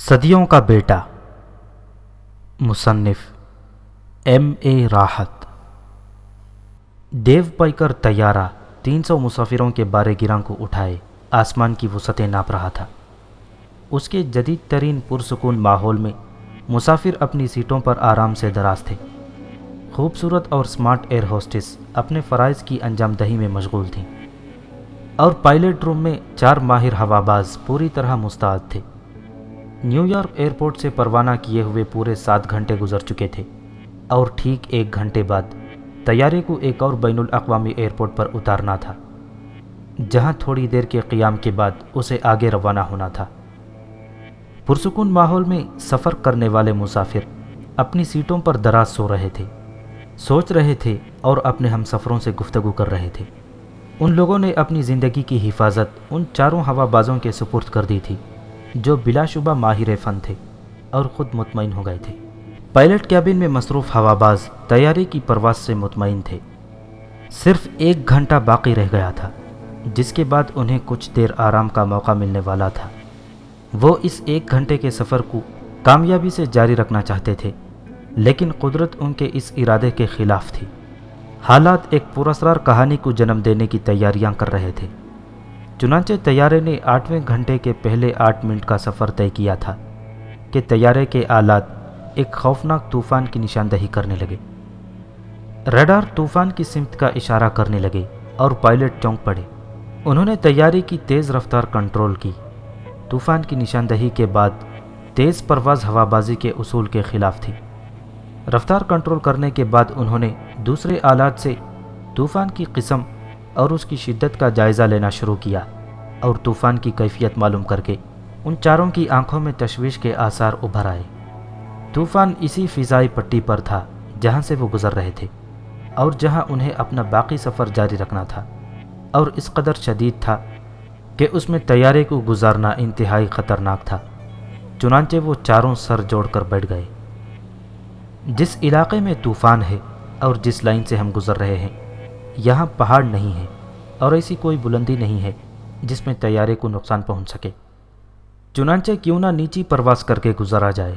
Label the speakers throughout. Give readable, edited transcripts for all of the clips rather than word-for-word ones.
Speaker 1: صدیوں کا بیٹا مصنف M.A. راحت۔ ڈیو پائکر طیارہ 300 مسافروں کے بارے گراں کو اٹھائے آسمان کی وسعتیں ناپ رہا تھا۔ اس کے جدید ترین پرسکون ماحول میں مسافر اپنی سیٹوں پر آرام سے دراز تھے۔ خوبصورت اور سمارٹ ایئر ہوسٹس اپنے فرائض کی انجام دہی میں مشغول تھیں، اور پائلٹ روم میں 4 ماہر ہواباز پوری طرح مستعد تھے۔ نیو یارک ایئرپورٹ سے پروانہ کیے ہوئے پورے 7 گھنٹے گزر چکے تھے، اور ٹھیک 1 گھنٹے بعد طیارے کو ایک اور بین الاقوامی ایئرپورٹ پر اتارنا تھا، جہاں تھوڑی دیر کے قیام کے بعد اسے آگے روانہ ہونا تھا۔ پرسکون ماحول میں سفر کرنے والے مسافر اپنی سیٹوں پر دراز سو رہے تھے، سوچ رہے تھے اور اپنے ہم سفروں سے گفتگو کر رہے تھے۔ ان لوگوں نے اپنی زندگی کی حفاظت ان 4 ہوابازوں کے سپرد کر دی تھی جو بلا شبہ ماہر فن تھے اور خود مطمئن ہو گئے تھے۔ پائلٹ کیبن میں مصروف ہواباز طیارے کی پرواز سے مطمئن تھے۔ صرف 1 گھنٹہ باقی رہ گیا تھا، جس کے بعد انہیں کچھ دیر آرام کا موقع ملنے والا تھا۔ وہ اس 1 گھنٹے کے سفر کو کامیابی سے جاری رکھنا چاہتے تھے، لیکن قدرت ان کے اس ارادے کے خلاف تھی۔ حالات ایک پراسرار کہانی کو جنم دینے کی تیاریاں کر رہے تھے۔ چنانچہ طیارے نے 8ویں گھنٹے کے پہلے 8 منٹ کا سفر طے کیا تھا کہ طیارے کے آلات ایک خوفناک طوفان کی نشاندہی کرنے لگے۔ ریڈار طوفان کی سمت کا اشارہ کرنے لگے اور پائلٹ چونک پڑے۔ انہوں نے طیارے کی تیز رفتار کنٹرول کی۔ طوفان کی نشاندہی کے بعد تیز پرواز ہوابازی کے اصول کے خلاف تھی۔ رفتار کنٹرول کرنے کے بعد انہوں نے دوسرے آلات سے طوفان کی قسم اور اس کی شدت کا جائزہ لینا شروع کیا، اور طوفان کی کیفیت معلوم کر کے ان 4 کی آنکھوں میں تشویش کے آثار ابھر آئے۔ طوفان اسی فضائی پٹی پر تھا جہاں سے وہ گزر رہے تھے، اور جہاں انہیں اپنا باقی سفر جاری رکھنا تھا، اور اس قدر شدید تھا کہ اس میں طیارے کو گزارنا انتہائی خطرناک تھا۔ چنانچہ وہ 4 سر جوڑ کر بیٹھ گئے۔ جس علاقے میں طوفان ہے اور جس لائن سے ہم گزر رہے ہیں، یہاں پہاڑ نہیں ہے اور ایسی کوئی بلندی نہیں ہے جس میں طیارے کو نقصان پہنچ سکے۔ چنانچہ کیوں نہ نیچی پرواز کر کے گزارا جائے۔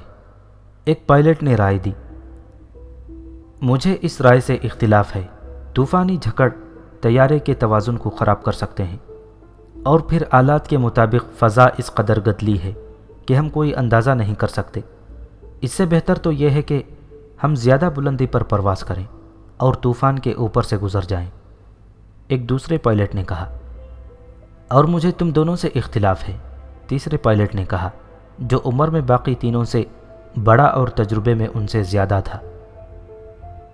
Speaker 1: ایک پائلٹ نے رائے دی۔ مجھے اس رائے سے اختلاف ہے۔ طوفانی جھکڑ طیارے کے توازن کو خراب کر سکتے ہیں، اور پھر آلات کے مطابق فضا اس قدر گدلی ہے کہ ہم کوئی اندازہ نہیں کر سکتے۔ اس سے بہتر تو یہ ہے کہ ہم زیادہ بلندی پر پرواز کریں اور طوفان کے اوپر سے گزر جائیں، ایک دوسرے پائلٹ نے کہا۔ اور مجھے تم دونوں سے اختلاف ہے، تیسرے پائلٹ نے کہا، جو عمر میں باقی تینوں سے بڑا اور تجربے میں ان سے زیادہ تھا۔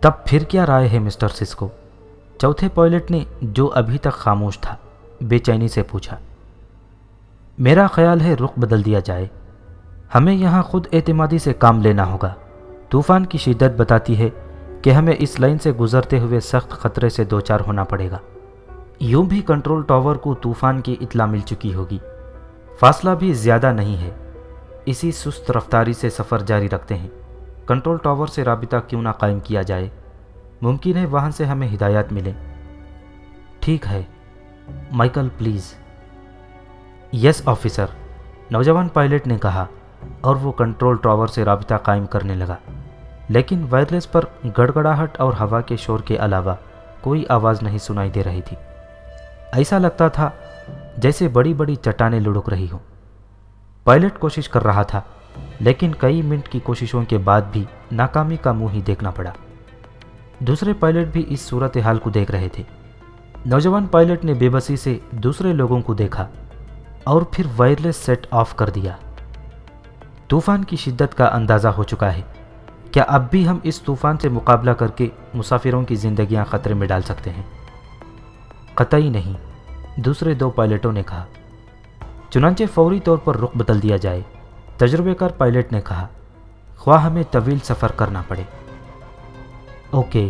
Speaker 1: تب پھر کیا رائے ہے مسٹر سسکو؟ چوتھے پائلٹ نے، جو ابھی تک خاموش تھا، بے چینی سے پوچھا۔ میرا خیال ہے رخ بدل دیا جائے۔ ہمیں یہاں خود اعتمادی سے کام لینا ہوگا۔ طوفان کی شدت بتاتی ہے کہ ہمیں اس لائن سے گزرتے ہوئے سخت خطرے سے دوچار ہونا پڑے گا۔ یوں بھی کنٹرول ٹاور کو طوفان کی اطلاع مل چکی ہوگی۔ فاصلہ بھی زیادہ نہیں ہے۔ اسی سست رفتاری سے سفر جاری رکھتے ہیں۔ کنٹرول ٹاور سے رابطہ کیوں نہ قائم کیا جائے؟ ممکن ہے وہاں سے ہمیں ہدایات ملیں۔ ٹھیک ہے مائیکل، پلیز۔ یس آفیسر، نوجوان پائلٹ نے کہا، اور وہ کنٹرول ٹاور سے رابطہ قائم کرنے لگا، لیکن وائرلیس پر گڑگڑاہٹ اور ہوا کے شور کے علاوہ کوئی آواز نہیں سنائی دے رہی تھی۔ ایسا لگتا تھا جیسے بڑی بڑی چٹانیں لڑک رہی ہوں۔ پائلٹ کوشش کر رہا تھا، لیکن کئی منٹ کی کوششوں کے بعد بھی ناکامی کا منہ ہی دیکھنا پڑا۔ دوسرے پائلٹ بھی اس صورتحال کو دیکھ رہے تھے۔ نوجوان پائلٹ نے بے بسی سے دوسرے لوگوں کو دیکھا اور پھر وائرلیس سیٹ آف کر دیا۔ طوفان کی شدت کا اندازہ ہو چکا ہے۔ کیا اب بھی ہم اس طوفان سے مقابلہ کر کے مسافروں کی زندگیاں خطرے میں ڈال سکتے ہیں؟ قطعی نہیں، دوسرے 2 پائلٹوں نے کہا۔ چنانچہ فوری طور پر رخ بدل دیا جائے، تجربے کار پائلٹ نے کہا، خواہ ہمیں طویل سفر کرنا پڑے۔ اوکے،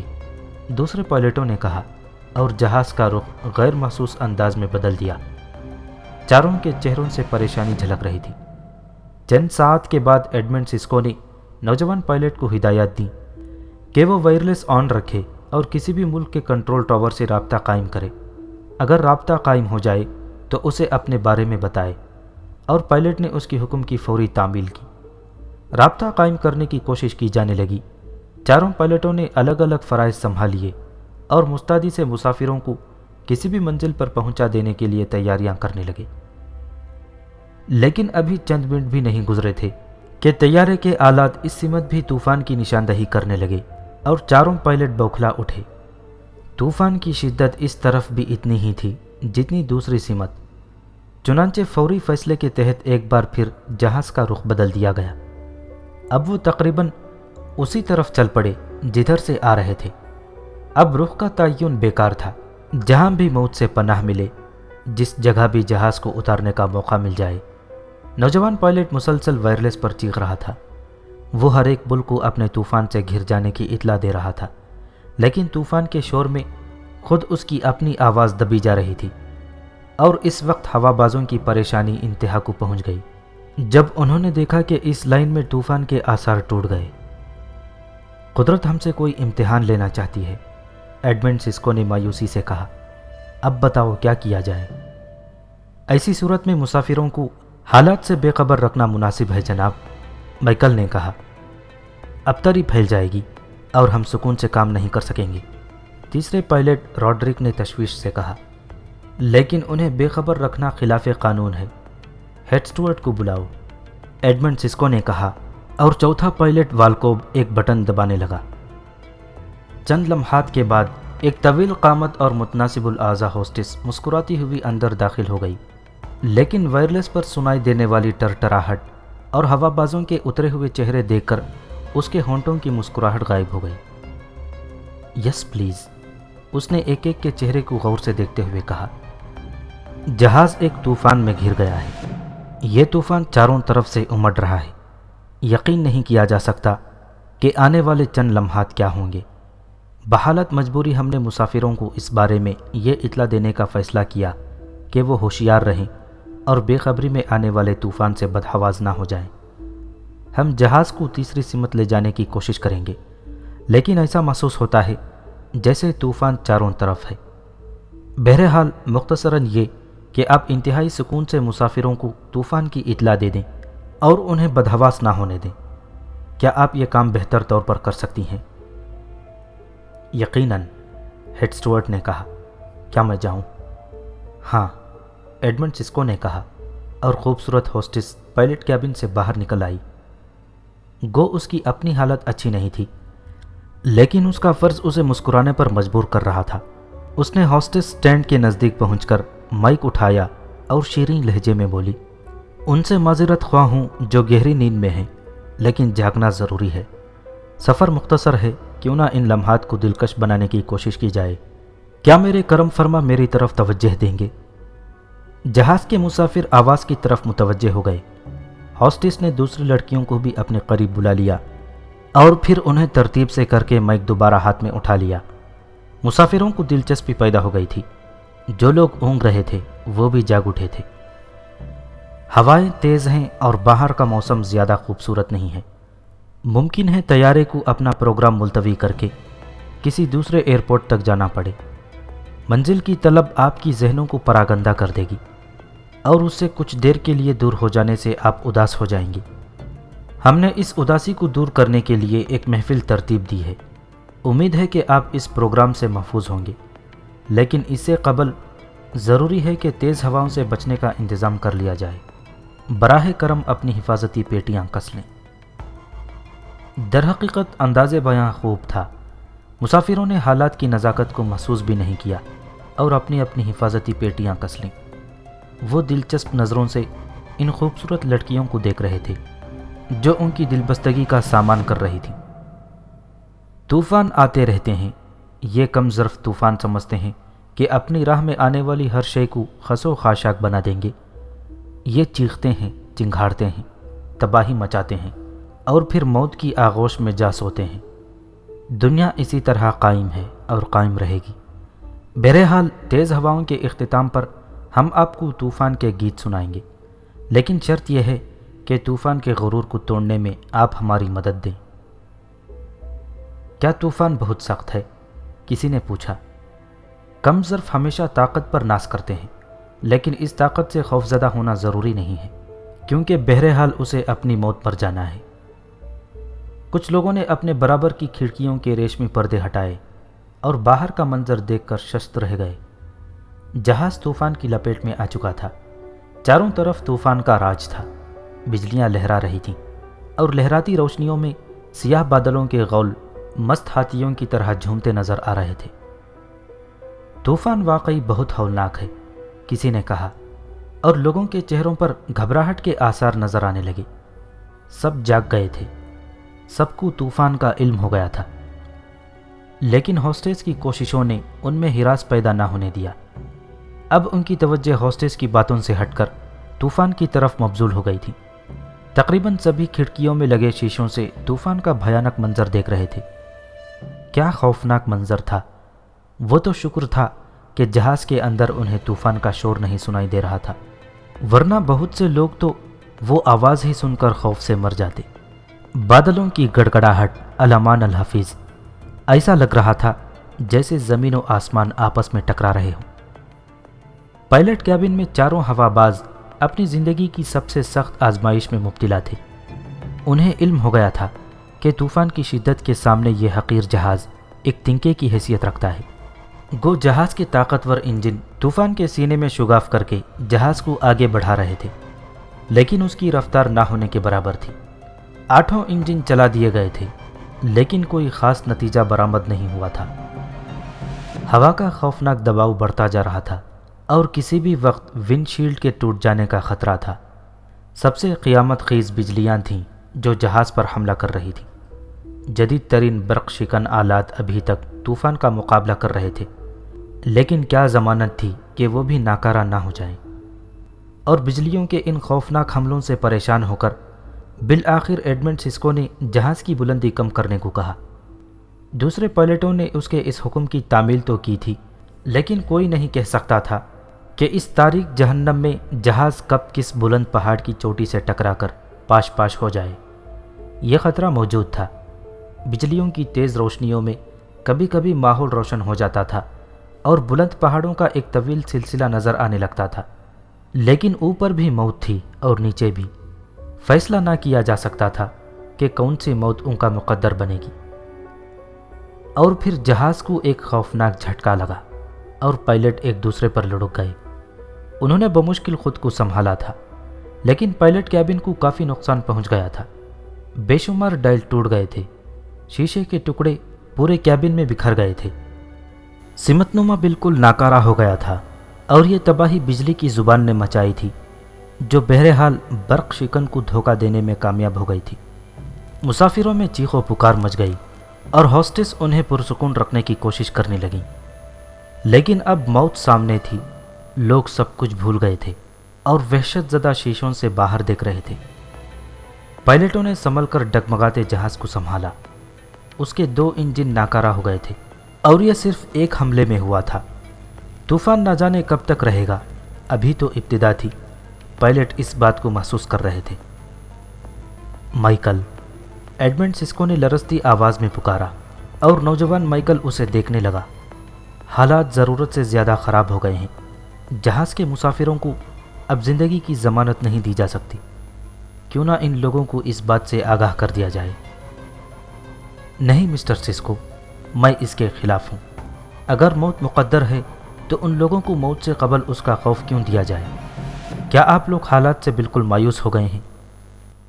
Speaker 1: دوسرے پائلٹوں نے کہا، اور جہاز کا رخ غیر محسوس انداز میں بدل دیا۔ 4 کے چہروں سے پریشانی جھلک رہی تھی۔ چند ساعت کے بعد ایڈمنڈ سسکو نے نوجوان پائلٹ کو ہدایات دیں کہ وہ وائرلیس آن رکھے اور کسی بھی ملک کے کنٹرول ٹاور سے رابطہ قائم کرے۔ اگر رابطہ قائم ہو جائے تو اسے اپنے بارے میں بتائے، اور پائلٹ نے اس کی حکم کی فوری تعمیل کی۔ رابطہ قائم کرنے کی کوشش کی جانے لگی۔ چاروں پائلٹوں نے الگ الگ فرائض سنبھال لیے اور مستعدی سے مسافروں کو کسی بھی منزل پر پہنچا دینے کے لیے تیاریاں کرنے لگے۔ لیکن ابھی چند منٹ بھی نہیں گزرے تھے کہ طیارے کے آلات اس سمت بھی طوفان کی نشاندہی کرنے لگے اور چاروں پائلٹ بوکھلا اٹھے۔ طوفان کی شدت اس طرف بھی اتنی ہی تھی جتنی دوسری سمت، چنانچہ فوری فیصلے کے تحت ایک بار پھر جہاز کا رخ بدل دیا گیا۔ اب وہ تقریباً اسی طرف چل پڑے جدھر سے آ رہے تھے۔ اب رخ کا تعین بیکار تھا، جہاں بھی موت سے پناہ ملے، جس جگہ بھی جہاز کو اتارنے کا موقع مل جائے۔ نوجوان پائلٹ مسلسل وائرلیس پر چیخ رہا تھا۔ وہ ہر ایک بل کو اپنے طوفان سے گھر جانے کی اطلاع دے رہا تھا، لیکن طوفان کے شور میں خود اس کی اپنی آواز دبی جا رہی تھی، اور اس وقت ہوا بازوں کی پریشانی انتہا کو پہنچ گئی جب انہوں نے دیکھا کہ اس لائن میں طوفان کے آثار ٹوٹ گئے۔ قدرت ہم سے کوئی امتحان لینا چاہتی ہے، ایڈمنڈ سسکو نے مایوسی سے کہا۔ اب بتاؤ کیا کیا جائے؟ ایسی صورت میں مسافروں کو حالات سے بے خبر رکھنا مناسب ہے جناب، مائیکل نے کہا۔ ابتری پھیل جائے گی اور ہم سکون سے کام نہیں کر سکیں گے، تیسرے پائلٹ راڈرک نے تشویش سے کہا۔ لیکن انہیں بے خبر رکھنا خلاف قانون ہے، ہیڈ سٹورٹ کو بلاؤ، ایڈمنڈ سسکو نے کہا، اور چوتھا پائلٹ والکوب ایک بٹن دبانے لگا۔ چند لمحات کے بعد ایک طویل قامت اور متناسب الاعضاء ہوسٹس مسکراتی ہوئی اندر داخل ہو گئی، لیکن وائرلیس پر سنائی دینے والی ٹرٹراہٹ اور ہوا بازوں کے اترے ہوئے چہرے دیکھ کر اس کے ہونٹوں کی مسکراہٹ غائب ہو گئی۔ یس پلیز، اس نے ایک ایک کے چہرے کو غور سے دیکھتے ہوئے کہا۔ جہاز ایک طوفان میں گھر گیا ہے، یہ طوفان چاروں طرف سے امڑ رہا ہے، یقین نہیں کیا جا سکتا کہ آنے والے چند لمحات کیا ہوں گے۔ بحالت مجبوری ہم نے مسافروں کو اس بارے میں یہ اطلاع دینے کا فیصلہ کیا کہ وہ ہوشیار رہیں اور بے خبری میں آنے والے طوفان سے بدحواس نہ ہو جائیں۔ ہم جہاز کو تیسری سمت لے جانے کی کوشش کریں گے، لیکن ایسا محسوس ہوتا ہے جیسے طوفان چاروں طرف ہے۔ بہرحال مختصراً یہ کہ آپ انتہائی سکون سے مسافروں کو طوفان کی اطلاع دے دیں اور انہیں بدحواس نہ ہونے دیں۔ کیا آپ یہ کام بہتر طور پر کر سکتی ہیں؟ یقیناً، ہیڈ سٹورٹ نے کہا۔ کیا میں جاؤں؟ ہاں، ایڈمنڈ سسکو نے کہا، اور خوبصورت ہوسٹس پائلٹ کیبن سے باہر نکل آئی۔ گو اس کی اپنی حالت اچھی نہیں تھی، لیکن اس کا فرض اسے مسکرانے پر مجبور کر رہا تھا۔ اس نے ہوسٹس سٹینڈ کے نزدیک پہنچ کر مائک اٹھایا اور شیریں لہجے میں بولی، ان سے معذرت خواہ ہوں جو گہری نیند میں ہیں، لیکن جاگنا ضروری ہے۔ سفر مختصر ہے، کیوں نہ ان لمحات کو دلکش بنانے کی کوشش کی جائے۔ کیا میرے کرم فرما میری طرف توجہ دیں گے؟ جہاز کے مسافر آواز کی طرف متوجہ ہو گئے۔ ہوسٹس نے دوسری لڑکیوں کو بھی اپنے قریب بلا لیا اور پھر انہیں ترتیب سے کر کے مائک دوبارہ ہاتھ میں اٹھا لیا۔ مسافروں کو دلچسپی پیدا ہو گئی تھی، جو لوگ اونگ رہے تھے وہ بھی جاگ اٹھے تھے۔ ہوائیں تیز ہیں اور باہر کا موسم زیادہ خوبصورت نہیں ہے۔ ممکن ہے طیارے کو اپنا پروگرام ملتوی کر کے کسی دوسرے ایئرپورٹ تک جانا پڑے۔ منزل کی طلب آپ کی ذہنوں کو پراگندہ کر دے گی، اور اس سے کچھ دیر کے لیے دور ہو جانے سے آپ اداس ہو جائیں گے۔ ہم نے اس اداسی کو دور کرنے کے لیے ایک محفل ترتیب دی ہے۔ امید ہے کہ آپ اس پروگرام سے محفوظ ہوں گے، لیکن اس سے قبل ضروری ہے کہ تیز ہواؤں سے بچنے کا انتظام کر لیا جائے۔ براہ کرم اپنی حفاظتی پیٹیاں کس لیں۔ درحقیقت انداز بیاں خوب تھا۔ مسافروں نے حالات کی نزاکت کو محسوس بھی نہیں کیا اور اپنی اپنی حفاظتی پیٹیاں کس لیں۔ وہ دلچسپ نظروں سے ان خوبصورت لڑکیوں کو دیکھ رہے تھے جو ان کی دلبستگی کا سامان کر رہی تھیں۔ طوفان آتے رہتے ہیں، یہ کم ظرف طوفان سمجھتے ہیں کہ اپنی راہ میں آنے والی ہر شے کو خس و خاشاک بنا دیں گے۔ یہ چیختے ہیں، چنگھاڑتے ہیں، تباہی مچاتے ہیں اور پھر موت کی آغوش میں جا سوتے ہیں۔ دنیا اسی طرح قائم ہے اور قائم رہے گی۔ بہرحال تیز ہواؤں کے اختتام پر ہم آپ کو طوفان کے گیت سنائیں گے، لیکن شرط یہ ہے کہ طوفان کے غرور کو توڑنے میں آپ ہماری مدد دیں۔ کیا طوفان بہت سخت ہے؟ کسی نے پوچھا۔ کم ظرف ہمیشہ طاقت پر ناز کرتے ہیں، لیکن اس طاقت سے خوفزدہ ہونا ضروری نہیں ہے، کیونکہ بہرحال اسے اپنی موت پر جانا ہے۔ کچھ لوگوں نے اپنے برابر کی کھڑکیوں کے ریشمی پردے ہٹائے اور باہر کا منظر دیکھ کر شست رہ گئے۔ جہاز طوفان کی لپیٹ میں آ چکا تھا۔ چاروں طرف طوفان کا راج تھا۔ بجلیاں لہرا رہی تھیں اور لہراتی روشنیوں میں سیاہ بادلوں کے غول مست ہاتھیوں کی طرح جھومتے نظر آ رہے تھے۔ طوفان واقعی بہت ہولناک ہے، کسی نے کہا، اور لوگوں کے چہروں پر گھبراہٹ کے آثار نظر آنے لگے۔ سب جاگ گئے تھے، سب کو طوفان کا علم ہو گیا تھا، لیکن ہوسٹس کی کوششوں نے ان میں ہراس پیدا نہ ہونے دیا۔ اب ان کی توجہ ہوسٹس کی باتوں سے ہٹ کر طوفان کی طرف مبذول ہو گئی تھی۔ تقریباً سبھی کھڑکیوں میں لگے شیشوں سے طوفان کا بھیانک منظر دیکھ رہے تھے۔ کیا خوفناک منظر تھا! وہ تو شکر تھا کہ جہاز کے اندر انہیں طوفان کا شور نہیں سنائی دے رہا تھا، ورنہ بہت سے لوگ تو وہ آواز ہی سن کر خوف سے مر جاتے۔ بادلوں کی گڑگڑاہٹ الامان الحفیظ، ایسا لگ رہا تھا جیسے زمین و آسمان آپس میں ٹکرا رہے ہوں۔ پائلٹ کیبن میں چاروں ہوا باز اپنی زندگی کی سب سے سخت آزمائش میں مبتلا تھے۔ انہیں علم ہو گیا تھا کہ طوفان کی شدت کے سامنے یہ حقیر جہاز ایک تنکے کی حیثیت رکھتا ہے۔ گو جہاز کے طاقتور انجن طوفان کے سینے میں شگاف کر کے جہاز کو آگے بڑھا رہے تھے، لیکن اس کی رفتار نہ ہونے کے برابر تھی۔ 8 انجن چلا دیے گئے تھے، لیکن کوئی خاص نتیجہ برآمد نہیں ہوا تھا۔ ہوا کا خوفناک دباؤ بڑھتا جا رہا تھا اور کسی بھی وقت ونڈ شیلڈ کے ٹوٹ جانے کا خطرہ تھا۔ سب سے قیامت خیز بجلیاں تھیں جو جہاز پر حملہ کر رہی تھیں۔ جدید ترین برق شکن آلات ابھی تک طوفان کا مقابلہ کر رہے تھے، لیکن کیا ضمانت تھی کہ وہ بھی ناکارہ نہ ہو جائیں؟ اور بجلیوں کے ان خوفناک حملوں سے پریشان ہو کر بالآخر ایڈمنڈ سسکو نے جہاز کی بلندی کم کرنے کو کہا۔ دوسرے پائلٹوں نے اس کے اس حکم کی تعمیل تو کی تھی، لیکن کوئی نہیں کہہ سکتا تھا کہ اس تاریک جہنم میں جہاز کب کس بلند پہاڑ کی چوٹی سے ٹکرا کر پاش پاش ہو جائے۔ یہ خطرہ موجود تھا۔ بجلیوں کی تیز روشنیوں میں کبھی کبھی ماحول روشن ہو جاتا تھا اور بلند پہاڑوں کا ایک طویل سلسلہ نظر آنے لگتا تھا، لیکن اوپر بھی موت تھی اور نیچے بھی۔ فیصلہ نہ کیا جا سکتا تھا کہ کون سی موت ان کا مقدر بنے گی۔ اور پھر جہاز کو ایک خوفناک جھٹکا لگا اور پائلٹ ایک دوسرے پر لڑک گئے۔ انہوں نے بمشکل خود کو سنبھالا تھا، لیکن پائلٹ کیبن کو کافی نقصان پہنچ گیا تھا۔ بے شمار ڈائل ٹوٹ گئے تھے، شیشے کے ٹکڑے پورے کیبن میں بکھر گئے تھے۔ سمت نما بالکل ناکارہ ہو گیا تھا، اور یہ تباہی بجلی کی زبان نے مچائی تھی جو بہرحال برق شکن کو دھوکہ دینے میں کامیاب ہو گئی تھی۔ مسافروں میں چیخ و پکار مچ گئی اور ہوسٹس انہیں پرسکون رکھنے کی کوشش کرنے لگیں، لیکن اب موت سامنے تھی۔ لوگ سب کچھ بھول گئے تھے اور وحشت زدہ شیشوں سے باہر دیکھ رہے تھے۔ پائلٹوں نے سنبھل کر ڈگمگاتے جہاز کو سنبھالا۔ اس کے 2 انجن ناکارہ ہو گئے تھے، اور یہ صرف ایک حملے میں ہوا تھا۔ طوفان نہ جانے کب تک رہے گا، ابھی تو ابتدا تھی۔ پائلٹ اس بات کو محسوس کر رہے تھے۔ مائیکل، ایڈمنڈ سسکو نے لرزتی آواز میں پکارا، اور نوجوان مائیکل اسے دیکھنے لگا۔ حالات ضرورت سے زیادہ خراب ہو گئے ہیں۔ جہاز کے مسافروں کو اب زندگی کی ضمانت نہیں دی جا سکتی۔ کیوں نہ ان لوگوں کو اس بات سے آگاہ کر دیا جائے؟ نہیں مسٹر سسکو، میں اس کے خلاف ہوں۔ اگر موت مقدر ہے تو ان لوگوں کو موت سے قبل اس کا خوف کیوں دیا جائے؟ کیا آپ لوگ حالات سے بالکل مایوس ہو گئے ہیں؟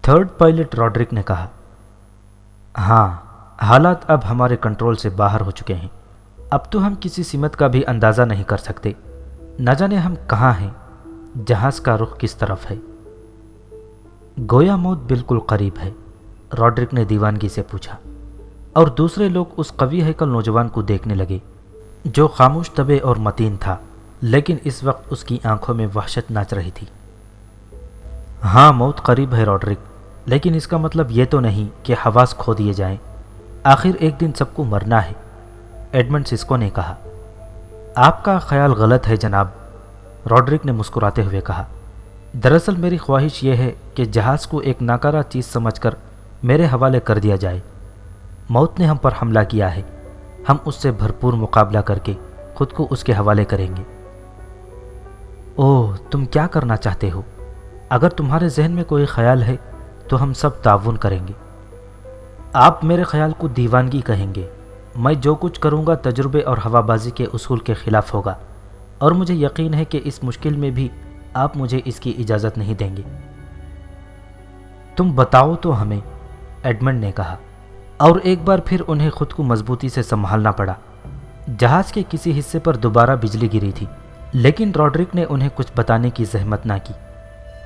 Speaker 1: تھرڈ پائلٹ راڈرک نے کہا۔ ہاں، حالات اب ہمارے کنٹرول سے باہر ہو چکے ہیں۔ اب تو ہم کسی سمت کا بھی اندازہ نہیں کر سکتے۔ نہ جانے ہم کہاں ہیں، جہاز کا رخ کس طرف ہے۔ گویا موت بالکل قریب ہے، راڈرک نے دیوانگی سے پوچھا، اور دوسرے لوگ اس قوی ہیکل نوجوان کو دیکھنے لگے جو خاموش طبع اور متین تھا، لیکن اس وقت اس کی آنکھوں میں وحشت ناچ رہی تھی۔ ہاں، موت قریب ہے راڈرک، لیکن اس کا مطلب یہ تو نہیں کہ حواس کھو دیے جائیں۔ آخر ایک دن سب کو مرنا ہے، ایڈمنڈ سسکو نے کہا۔ آپ کا خیال غلط ہے جناب، راڈرک نے مسکراتے ہوئے کہا۔ دراصل میری خواہش یہ ہے کہ جہاز کو ایک ناکارہ چیز سمجھ کر میرے حوالے کر دیا جائے۔ موت نے ہم پر حملہ کیا ہے، ہم اس سے بھرپور مقابلہ کر کے خود کو اس کے حوالے کریں گے۔ اوہ، تم کیا کرنا چاہتے ہو؟ اگر تمہارے ذہن میں کوئی خیال ہے تو ہم سب تعاون کریں گے۔ آپ میرے خیال کو دیوانگی کہیں گے. میں جو کچھ کروں گا تجربے اور ہوا بازی کے اصول کے خلاف ہوگا، اور مجھے یقین ہے کہ اس مشکل میں بھی آپ مجھے اس کی اجازت نہیں دیں گے. تم بتاؤ تو ہمیں، ایڈمنڈ نے کہا، اور ایک بار پھر انہیں خود کو مضبوطی سے سنبھالنا پڑا. جہاز کے کسی حصے پر دوبارہ بجلی گری تھی، لیکن راڈرک نے انہیں کچھ بتانے کی زحمت نہ کی.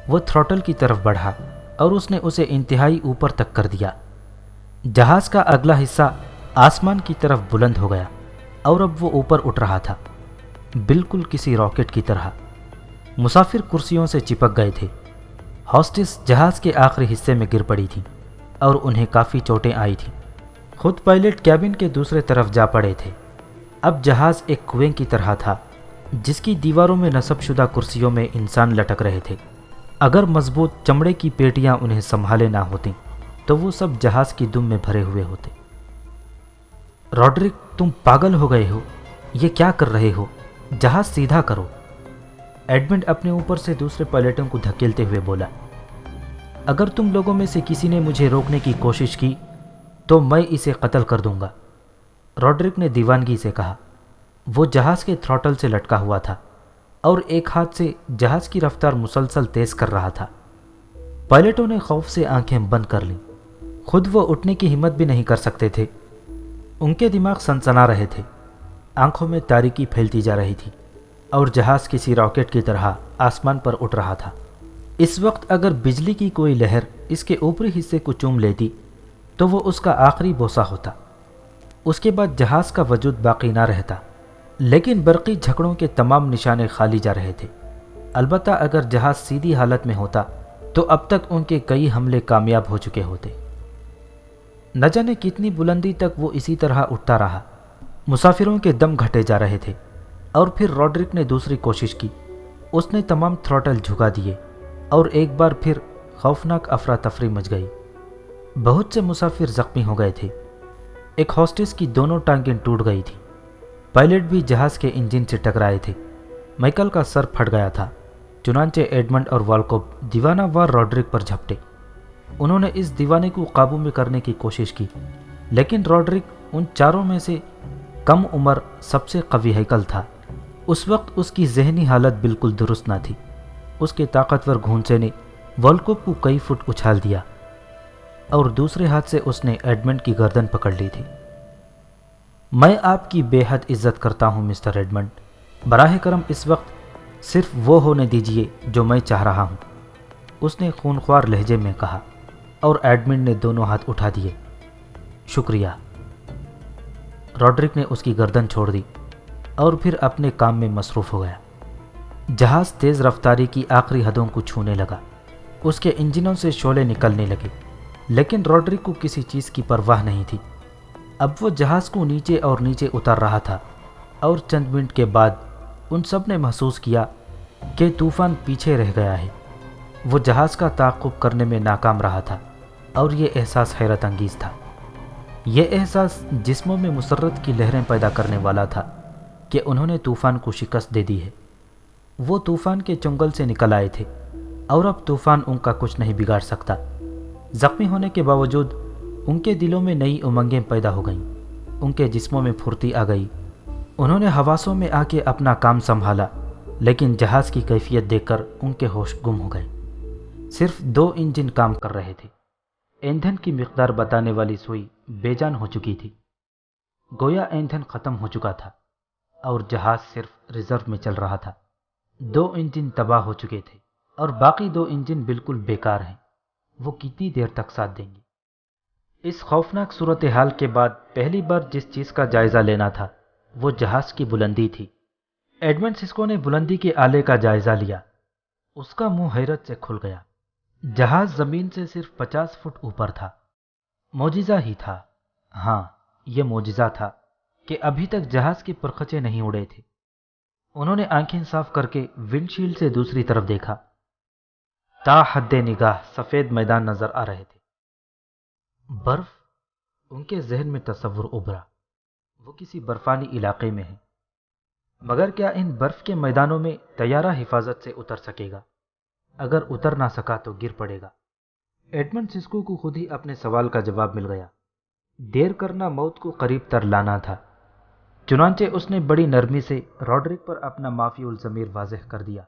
Speaker 1: وہ تھروٹل کی طرف بڑھا اور اس نے اسے انتہائی اوپر تک کر دیا. جہاز کا اگلا حصہ آسمان کی طرف بلند ہو گیا اور اب وہ اوپر اٹھ رہا تھا، بالکل کسی راکٹ کی طرح. مسافر کرسیوں سے چپک گئے تھے. ہاسٹس جہاز کے آخری حصے میں گر پڑی تھی اور انہیں کافی چوٹیں آئی تھیں. خود پائلٹ کیبن کے دوسرے طرف جا پڑے تھے. اب جہاز ایک کنویں کی طرح تھا جس کی دیواروں میں نصب شدہ کرسیوں میں انسان لٹک رہے تھے. اگر مضبوط چمڑے کی پیٹیاں انہیں سنبھالے نہ ہوتیں تو وہ سب جہاز کی دم میں بھرے ہوئے ہوتے. راڈرک، تم پاگل ہو گئے ہو، یہ کیا کر رہے ہو؟ جہاز سیدھا کرو. ایڈمنڈ اپنے اوپر سے دوسرے پائلٹوں کو دھکیلتے ہوئے بولا. اگر تم لوگوں میں سے کسی نے مجھے روکنے کی کوشش کی تو میں اسے قتل کر دوں گا، راڈرک نے دیوانگی سے کہا. وہ جہاز کے تھروٹل سے لٹکا ہوا تھا اور ایک ہاتھ سے جہاز کی رفتار مسلسل تیز کر رہا تھا. پائلٹوں نے خوف سے آنکھیں بند کر لیں. خود وہ اٹھنے کی ہمت بھی نہیں کر سکتے تھے. ان کے دماغ سنسنا رہے تھے، آنکھوں میں تاریکی پھیلتی جا رہی تھی اور جہاز کسی راکٹ کی طرح آسمان پر اٹھ رہا تھا. اس وقت اگر بجلی کی کوئی لہر اس کے اوپری حصے کو چوم لیتی تو وہ اس کا آخری بوسہ ہوتا. اس کے بعد جہاز کا وجود باقی نہ رہتا. لیکن برقی جھگڑوں کے تمام نشانے خالی جا رہے تھے. البتہ اگر جہاز سیدھی حالت میں ہوتا تو اب تک ان کے کئی حملے کامیاب ہو چکے ہوتے. نہ جانے کتنی بلندی تک وہ اسی طرح اٹھتا رہا. مسافروں کے دم گھٹے جا رہے تھے اور پھر راڈرک نے دوسری کوشش کی. اس نے تمام تھروٹل جھکا دیے اور ایک بار پھر خوفناک افراتفری مچ گئی. بہت سے مسافر زخمی ہو گئے تھے. ایک ہاسٹس کی دونوں ٹانگیں ٹوٹ گئی تھیں. پائلٹ بھی جہاز کے انجن سے ٹکرائے تھے. مائیکل کا سر پھٹ گیا تھا. چنانچہ ایڈمنڈ اور والکوپ دیوانہ وار راڈرک پر جھپٹے. انہوں نے اس دیوانے کو قابو میں کرنے کی کوشش کی، لیکن راڈرک ان چاروں میں سے کم عمر سب سے قوی ہیکل تھا. اس وقت اس کی ذہنی حالت بالکل درست نہ تھی. اس کے طاقتور گھونسے نے والکوپ کو کئی فٹ اچھال دیا اور دوسرے ہاتھ سے اس نے ایڈمنڈ کی گردن پکڑ لی تھی. میں آپ کی بے حد عزت کرتا ہوں مسٹر ایڈمنڈ. براہ کرم اس وقت صرف وہ ہونے دیجیے جو میں چاہ رہا ہوں، اس نے خونخوار لہجے میں کہا، اور ایڈمنڈ نے دونوں ہاتھ اٹھا دیے. شکریہ. راڈرک نے اس کی گردن چھوڑ دی اور پھر اپنے کام میں مصروف ہو گیا. جہاز تیز رفتاری کی آخری حدوں کو چھونے لگا. اس کے انجنوں سے شعلے نکلنے لگے، لیکن راڈرک کو کسی چیز کی پرواہ نہیں تھی. اب وہ جہاز کو نیچے اور نیچے اتار رہا تھا، اور چند منٹ کے بعد ان سب نے محسوس کیا کہ طوفان پیچھے رہ گیا ہے. وہ جہاز کا تعاقب کرنے میں ناکام رہا تھا، اور یہ احساس حیرت انگیز تھا. یہ احساس جسموں میں مسرت کی لہریں پیدا کرنے والا تھا کہ انہوں نے طوفان کو شکست دے دی ہے. وہ طوفان کے چنگل سے نکل آئے تھے اور اب طوفان ان کا کچھ نہیں بگاڑ سکتا. زخمی ہونے کے باوجود ان کے دلوں میں نئی امنگیں پیدا ہو گئیں. ان کے جسموں میں پھرتی آ گئی. انہوں نے حواسوں میں آ کے اپنا کام سنبھالا، لیکن جہاز کی کیفیت دیکھ کر ان کے ہوش گم ہو گئے. صرف 2 انجن کام کر رہے تھے. ایندھن کی مقدار بتانے والی سوئی بے جان ہو چکی تھی. گویا ایندھن ختم ہو چکا تھا اور جہاز صرف ریزرو میں چل رہا تھا. 2 انجن تباہ ہو چکے تھے اور باقی 2 انجن بالکل بیکار ہیں. وہ کتنی دیر تک ساتھ دیں گے؟ اس خوفناک صورتحال کے بعد پہلی بار جس چیز کا جائزہ لینا تھا وہ جہاز کی بلندی تھی. ایڈمنڈ سسکو نے بلندی کے آلے کا جائزہ لیا. اس کا منہ حیرت سے کھل گیا. جہاز زمین سے صرف 50 فٹ اوپر تھا. معجزہ ہی تھا. ہاں، یہ معجزہ تھا کہ ابھی تک جہاز کے پرخچے نہیں اڑے تھے. انہوں نے آنکھیں صاف کر کے ونڈ شیلڈ سے دوسری طرف دیکھا. تا حد نگاہ سفید میدان نظر آ رہے تھے. برف؟ ان کے ذہن میں تصور ابھرا. وہ کسی برفانی علاقے میں ہیں. مگر کیا ان برف کے میدانوں میں طیارہ حفاظت سے اتر سکے گا؟ اگر اتر نہ سکا تو گر پڑے گا. ایڈمنڈ سسکو کو خود ہی اپنے سوال کا جواب مل گیا. دیر کرنا موت کو قریب تر لانا تھا، چنانچہ اس نے بڑی نرمی سے روڈرک پر اپنا معافی الضمیر واضح کر دیا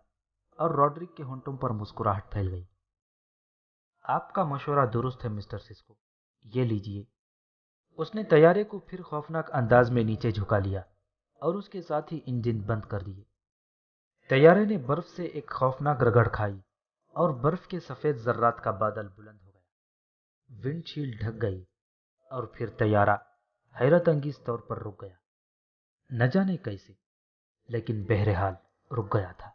Speaker 1: اور روڈرک کے ہونٹوں پر مسکراہٹ پھیل گئی۔ آپ کا مشورہ درست ہے مسٹر سسکو، یہ لیجئے۔ اس نے طیارے کو پھر خوفناک انداز میں نیچے جھکا لیا اور اس کے ساتھ ہی انجن بند کر دیے۔ طیارے نے برف سے ایک خوفناک رگڑ کھائی اور برف کے سفید ذرات کا بادل بلند ہو گیا۔ ونڈ شیلڈ ڈھک گئی اور پھر طیارہ حیرت انگیز طور پر رک گیا، نہ جانے کیسے، لیکن بہرحال رک گیا تھا۔